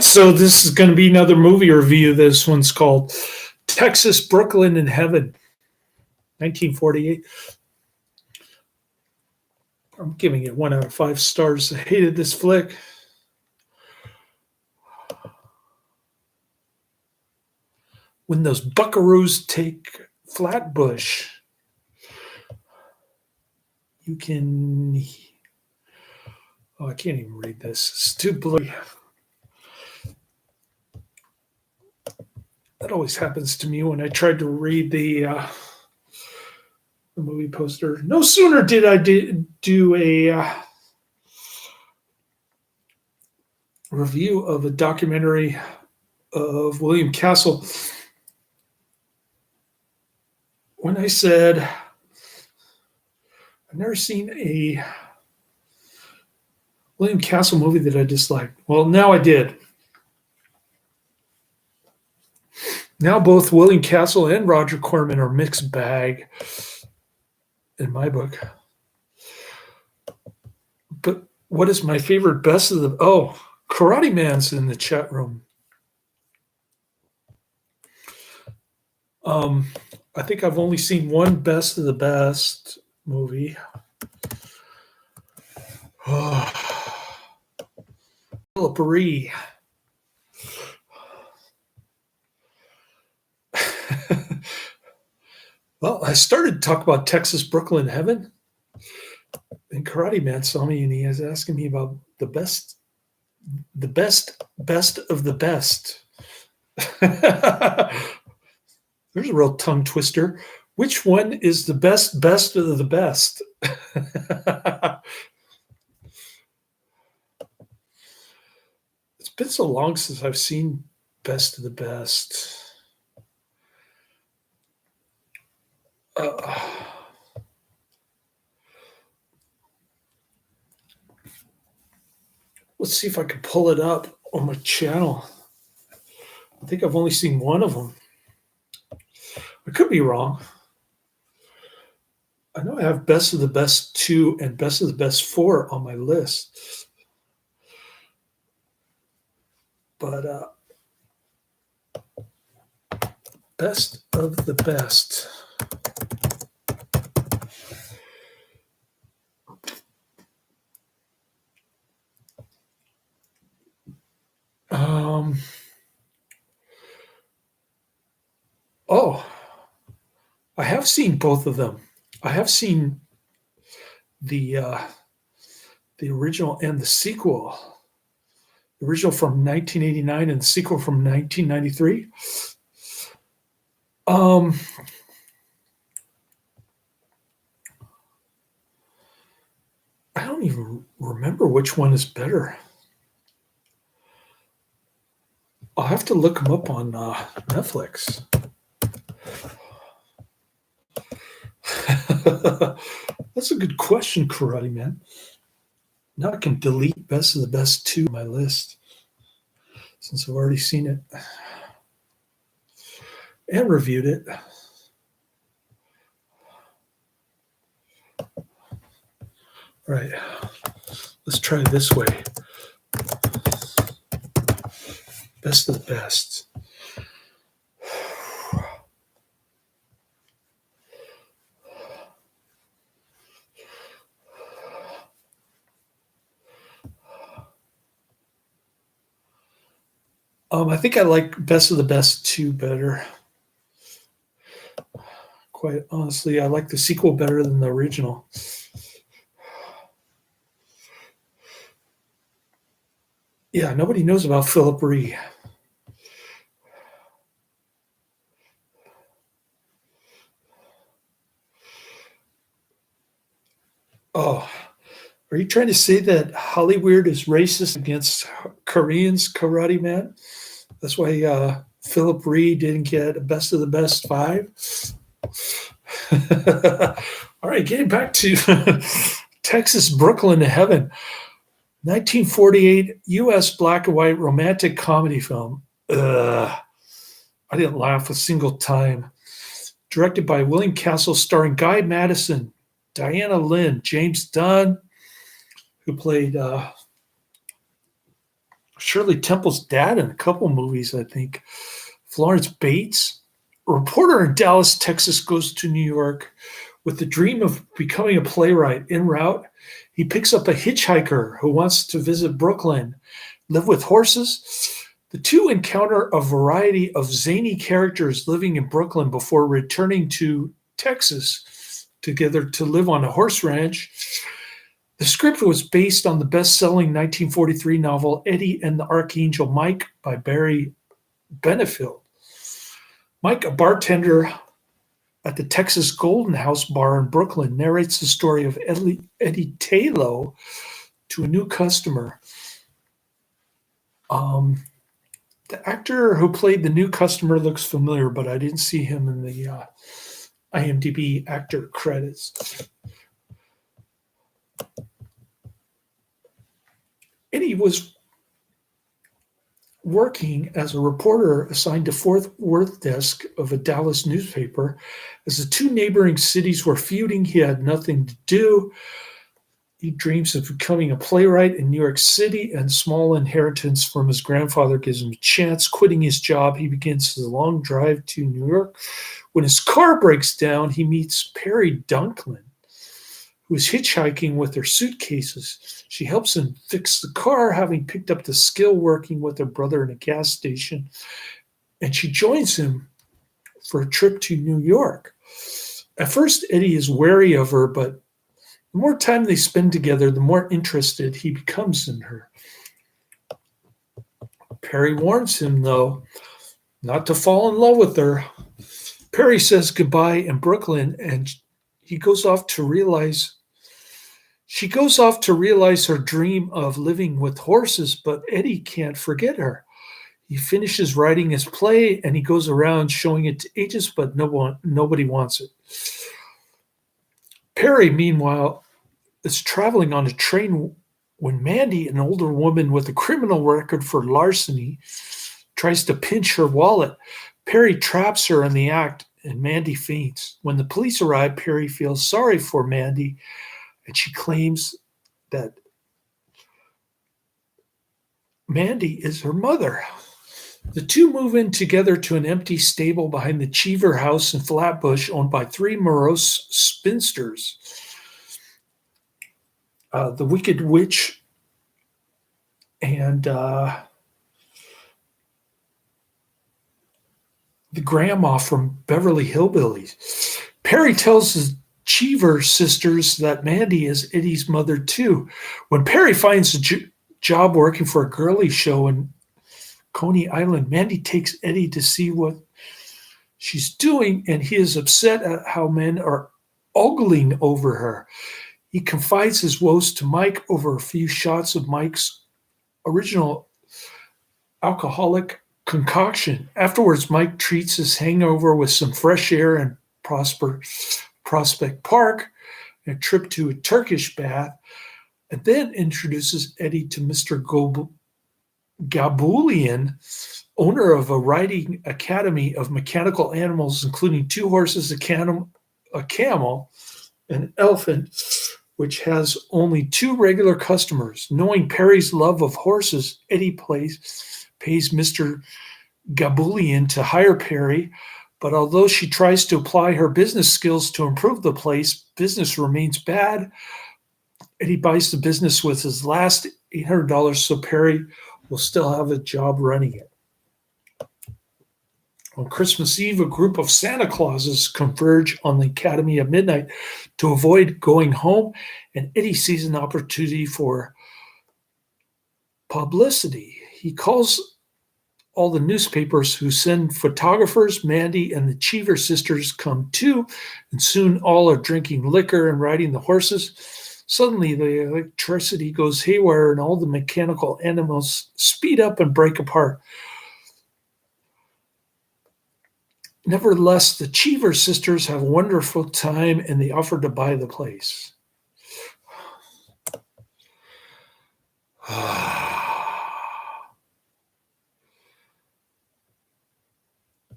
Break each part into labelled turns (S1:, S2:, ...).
S1: So this is going to be another movie review. This one's called Texas, Brooklyn, and Heaven, 1948. I'm giving it 1 out of 5 stars. I hated this flick. When those buckaroos take Flatbush, you can... Oh, I can't even read this. It's too blurry. That always happens to me when I tried to read the movie poster. No sooner did I do a review of a documentary of William Castle when I said I've never seen a William Castle movie that I disliked. Well, now I did. Now both William Castle and Roger Corman are mixed bag in my book. But what is my favorite best of the... Oh, Karate Man's in the chat room. I think I've only seen one best of the best movie. Philip Ree. Well, I started to talk about Texas, Brooklyn, Heaven. And Karate Man saw me and he was asking me about the best of the best. There's a real tongue twister. Which one is the best of the best? It's been so long since I've seen best of the best. Let's see if I can pull it up on my channel. I think I've only seen one of them. I could be wrong. I know I have best of the best 2 and best of the best 4 on my list. But best of the best. Oh, I have seen both of them. I have seen the original and the sequel. The original from 1989 and the sequel from 1993. I don't even remember which one is better. I'll have to look them up on Netflix. That's a good question, Karate Man. Now I can delete best of the best 2 on my list since I've already seen it and reviewed it. All right, let's try this way. Best of the best. I think I like best of the best 2 better. Quite honestly, I like the sequel better than the original. Yeah, nobody knows about Philip Ree. Oh, are you trying to say that Hollywood is racist against Koreans, Karate Man? That's why Philip Ree didn't get a best of the best 5? All right, getting back to Texas, Brooklyn, to Heaven. 1948 U.S. black and white romantic comedy film. I didn't laugh a single time. Directed by William Castle, starring Guy Madison, Diana Lynn, James Dunn, who played Shirley Temple's dad in a couple movies, I think. Florence Bates, a reporter in Dallas, Texas, goes to New York with the dream of becoming a playwright. En route, he picks up a hitchhiker who wants to visit Brooklyn, live with horses. The two encounter a variety of zany characters living in Brooklyn before returning to Texas together to live on a horse ranch. The script was based on the best-selling 1943 novel Eddie and the Archangel Mike by Barry Benefield. Mike, a bartender at the Texas Golden House bar in Brooklyn, narrates the story of Eddie Taylor to a new customer. The actor who played the new customer looks familiar, but I didn't see him in the IMDb actor credits. Eddie was working as a reporter assigned to Fort Worth desk of a Dallas newspaper. As the two neighboring cities were feuding, he had nothing to do. He dreams of becoming a playwright in New York City, and small inheritance from his grandfather gives him a chance. Quitting his job, he begins his long drive to New York. When his car breaks down, he meets Perry Dunklin, who is hitchhiking with her suitcases. She helps him fix the car, having picked up the skill working with her brother in a gas station, and she joins him for a trip to New York. At first, Eddie is wary of her, but the more time they spend together, the more interested he becomes in her. Perry warns him, though, not to fall in love with her. Perry says goodbye in Brooklyn, and she goes off to realize her dream of living with horses, but Eddie can't forget her. He finishes writing his play, and he goes around showing it to agents, but nobody wants it. Perry, meanwhile, is traveling on a train when Mandy, an older woman with a criminal record for larceny, tries to pinch her wallet. Perry traps her in the act, and Mandy faints. When the police arrive, Perry feels sorry for Mandy, and she claims that Mandy is her mother. The two move in together to an empty stable behind the Cheever house in Flatbush, owned by three morose spinsters. The Wicked Witch and the grandma from Beverly Hillbillies. Perry tells his Cheever sisters that Mandy is Eddie's mother too. When Perry finds a job working for a girly show in Coney Island, Mandy takes Eddie to see what she's doing, and he is upset at how men are ogling over her. He confides his woes to Mike over a few shots of Mike's original alcoholic concoction. Afterwards, Mike treats his hangover with some fresh air in Prospect Park, a trip to a Turkish bath, and then introduces Eddie to Mr. Gabulian, owner of a riding academy of mechanical animals, including two horses, a camel, and an elephant, which has only two regular customers. Knowing Perry's love of horses, Eddie pays Mr. Gabulian to hire Perry, but although she tries to apply her business skills to improve the place, business remains bad. Eddie buys the business with his last $800 so Perry will still have a job running it. On Christmas Eve, a group of Santa Clauses converge on the Academy at midnight to avoid going home, and Eddie sees an opportunity for publicity. He calls all the newspapers, who send photographers. Mandy and the Cheever sisters come too, and soon all are drinking liquor and riding the horses. Suddenly, the electricity goes haywire, and all the mechanical animals speed up and break apart. Nevertheless, the Cheever sisters have a wonderful time, and they offer to buy the place.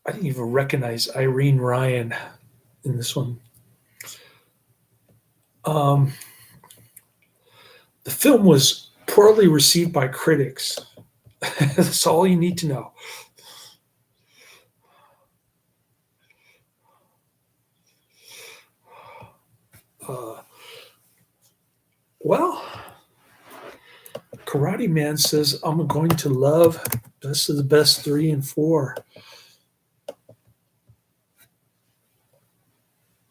S1: I didn't even recognize Irene Ryan in this one. The film was poorly received by critics. That's all you need to know. Uh, well, Karate Man says I'm going to love Best of the Best 3 and 4.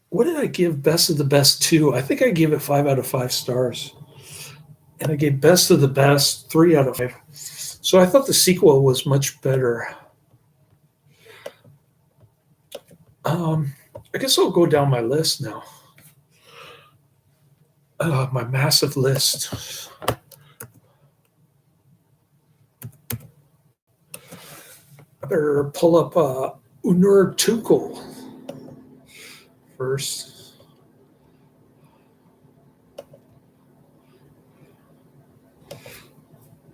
S1: What did I give Best of the Best 2? I think I gave it 5 out of 5 stars. And I gave Best of the Best 3 out of 5. So I thought the sequel was much better. I guess I'll go down my list now. My massive list. I better pull up Unur Tukul first.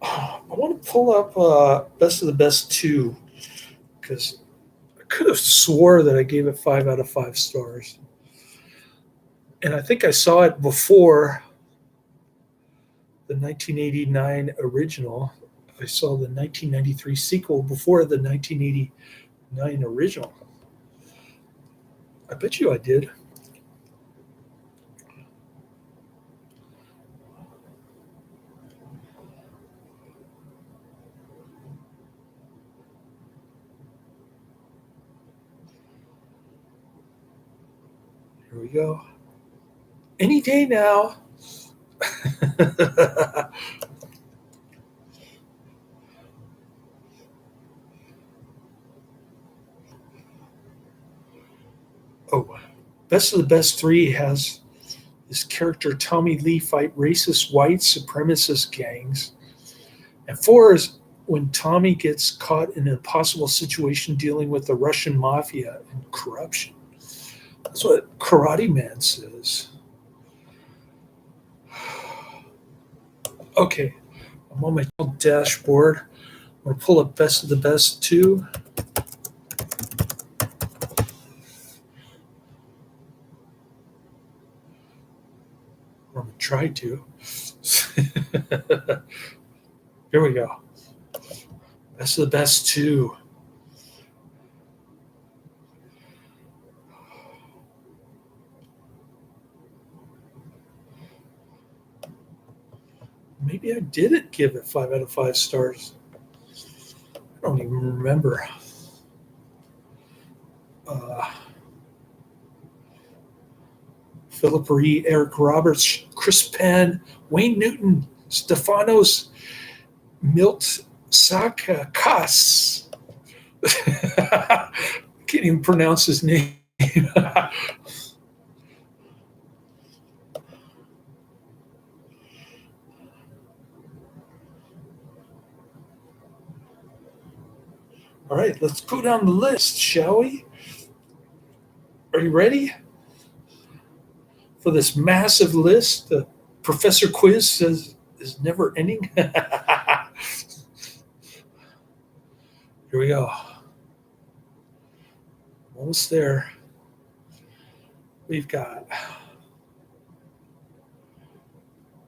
S1: I want to pull up Best of the Best 2 because I could have swore that I gave it 5 out of 5 stars. And I think I saw it before the 1989 original. I saw the 1993 sequel before the 1989 original. I bet you I did. Here we go. Any day now. Oh, Best of the Best 3 has this character Tommy Lee fight racist white supremacist gangs. And 4 is when Tommy gets caught in an impossible situation dealing with the Russian mafia and corruption. That's what Karate Man says. Okay, I'm on my dashboard. I'm going to pull up Best of the Best 2. I'm going to try to. Here we go. Best of the Best 2. Maybe I didn't give it 5 out of 5 stars. I don't even remember. Philip Reed, Eric Roberts, Chris Penn, Wayne Newton, Stefanos Miltsakas. Can't even pronounce his name. All right, let's go down the list, shall we? Are you ready for this massive list? The Professor Quiz says is never ending. Here we go. Almost there. We've got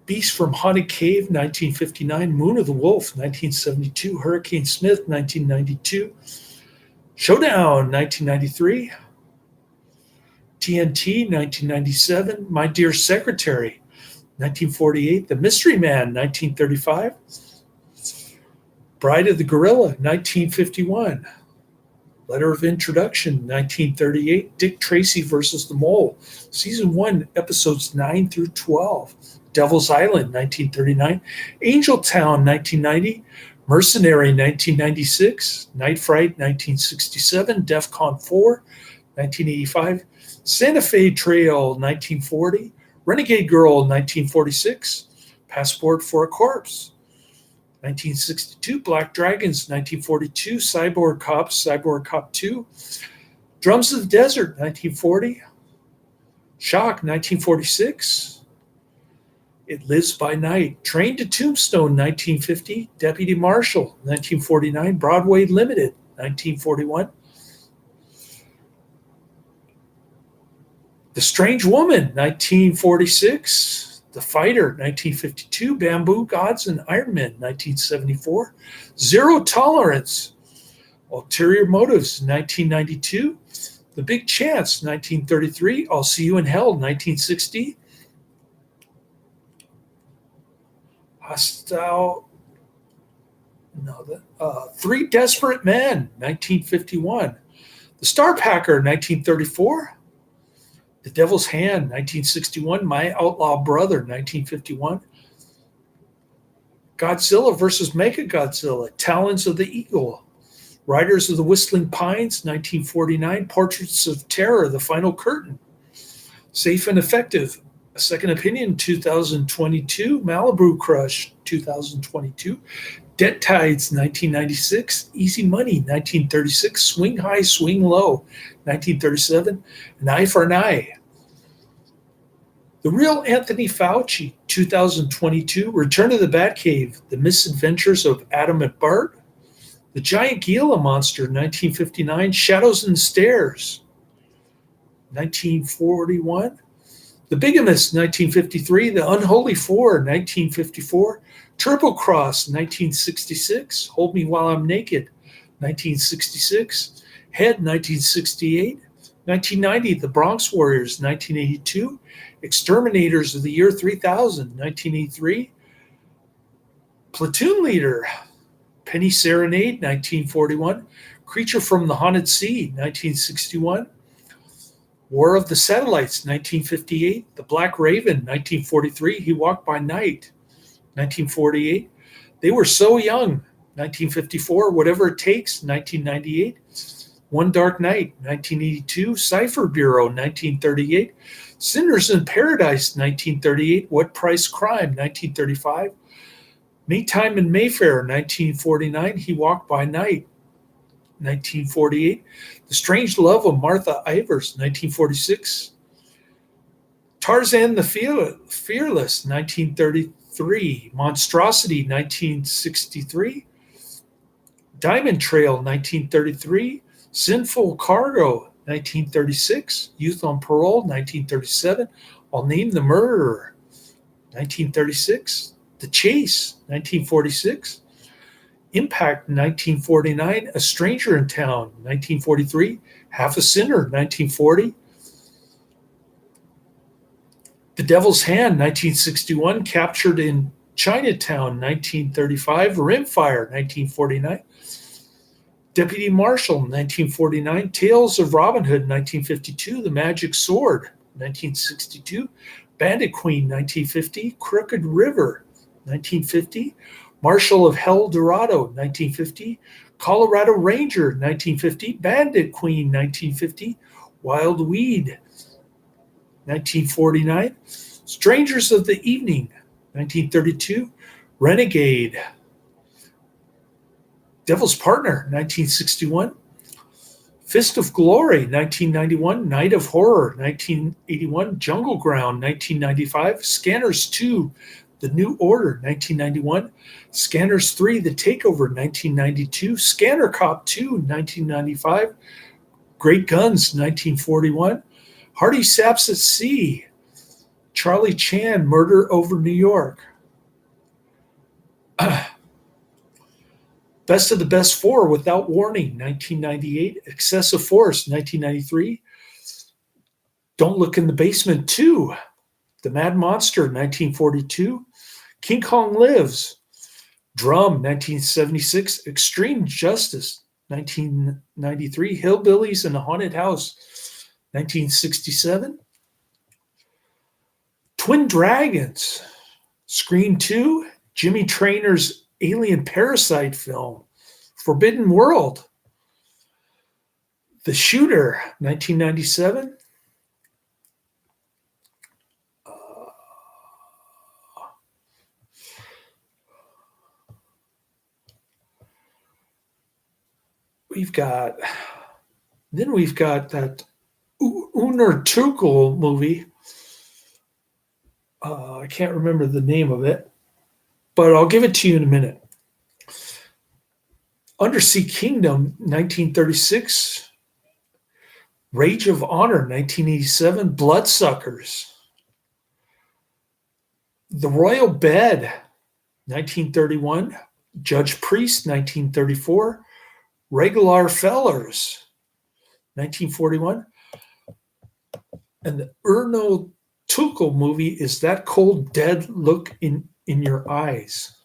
S1: Beast from Haunted Cave, 1959. Moon of the Wolf, 1972. Hurricane Smith, 1992. Showdown, 1993. TNT, 1997. My Dear Secretary, 1948. The Mystery Man, 1935. Bride of the Gorilla, 1951. Letter of Introduction, 1938. Dick Tracy versus the Mole, Season 1, Episodes 9 through 12. Devil's Island, 1939. Angel Town, 1990. Mercenary, 1996. Night Fright, 1967. DEFCON 4, 1985. Santa Fe Trail, 1940. Renegade Girl, 1946. Passport for a Corpse, 1962. Black Dragons, 1942. Cyborg Cops, Cyborg Cop 2. Drums of the Desert, 1940. Shock, 1946. It Lives by Night. Train to Tombstone, 1950. Deputy Marshal, 1949. Broadway Limited, 1941. The Strange Woman, 1946. The Fighter, 1952. Bamboo Gods and Iron Man, 1974. Zero Tolerance, Ulterior Motives, 1992. The Big Chance, 1933. I'll See You in Hell, 1960. Hostile. Three Desperate Men, 1951. The Star Packer, 1934. The Devil's Hand, 1961. My Outlaw Brother, 1951. Godzilla versus Mechagodzilla, Talons of the Eagle. Riders of the Whistling Pines, 1949. Portraits of Terror, The Final Curtain. Safe and Effective, A Second Opinion, 2022. Malibu Crush, 2022. Debt Tides, 1996. Easy Money, 1936. Swing High, Swing Low, 1937. An Eye for an Eye. The Real Anthony Fauci, 2022. Return to the Batcave, The Misadventures of Adam and Bart. The Giant Gila Monster, 1959. Shadows and Stairs, 1941. The Bigamist, 1953. The Unholy Four, 1954. Turbo Cross, 1966. Hold Me While I'm Naked, 1966. Head, 1968. 1990, The Bronx Warriors, 1982. Exterminators of the Year 3000, 1983. Platoon Leader, Penny Serenade, 1941. Creature from the Haunted Sea, 1961. War of the Satellites, 1958. The Black Raven, 1943. He Walked by Night, 1948. They Were So Young, 1954. Whatever It Takes, 1998. One Dark Night, 1982. Cipher Bureau, 1938. Sinners in Paradise, 1938. What Price Crime, 1935. Maytime in Mayfair, 1949. He Walked by Night, 1948. The Strange Love of Martha Ivers, 1946. Tarzan the Fearless, 1933. Monstrosity, 1963. Diamond Trail, 1933. Sinful Cargo, 1936. Youth on Parole, 1937. I'll Name the Murderer, 1936. The Chase, 1946. Impact, 1949. A Stranger in Town, 1943. Half a Sinner, 1940. The Devil's Hand, 1961. Captured in Chinatown, 1935. Rimfire, 1949. Deputy Marshal, 1949. Tales of Robin Hood, 1952. The Magic Sword, 1962. Bandit Queen, 1950. Crooked River, 1950. Marshal of Hell Dorado, 1950. Colorado Ranger, 1950. Bandit Queen, 1950. Wild Weed, 1949. Strangers of the Evening, 1932. Renegade. Devil's Partner, 1961. Fist of Glory, 1991. Night of Horror, 1981. Jungle Ground, 1995. Scanners 2, The New Order, 1991. Scanners 3, The Takeover, 1992. Scanner Cop 2, 1995. Great Guns, 1941. Hardy Saps at Sea. Charlie Chan, Murder Over New York. Best of the Best Four, Without Warning, 1998. Excessive Force, 1993. Don't Look in the Basement 2. The Mad Monster, 1942. King Kong Lives. Drum, 1976. Extreme Justice, 1993. Hillbillies in a Haunted House, 1967. Twin Dragons. Scream 2. Jimmy Trainor's Alien Parasite film. Forbidden World. The Shooter, 1997. We've got that Unertukul movie. I can't remember the name of it, but I'll give it to you in a minute. Undersea Kingdom, 1936. Rage of Honor, 1987. Bloodsuckers. The Royal Bed, 1931. Judge Priest, 1934. Regular Fellers, 1941. And the Erno Tuchel movie is That Cold Dead Look in Your Eyes.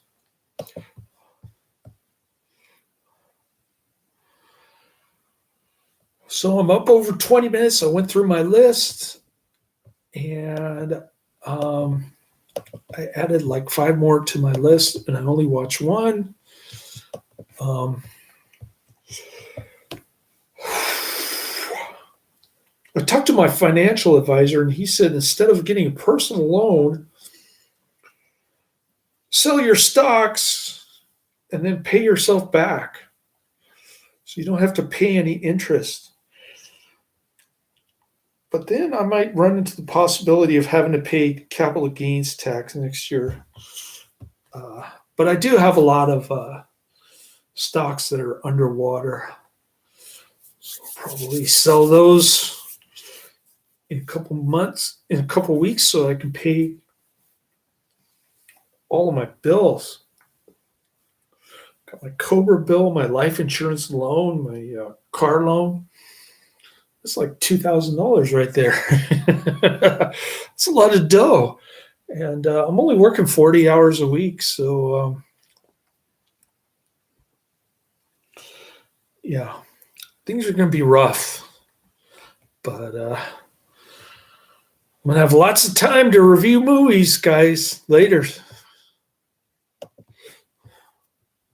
S1: So I'm up over 20 minutes. I went through my list, and I added like 5 more to my list, and I only watched one. I talked to my financial advisor, and he said instead of getting a personal loan, sell your stocks and then pay yourself back, so you don't have to pay any interest. But then I might run into the possibility of having to pay capital gains tax next year. But I do have a lot of stocks that are underwater. So I'll probably sell those in a couple months, in a couple weeks, so I can pay all of my bills. Got my Cobra bill, my life insurance loan, my car loan. It's like $2,000 right there. It's a lot of dough. And I'm only working 40 hours a week. So, yeah, things are going to be rough. But I'm going to have lots of time to review movies, guys, later.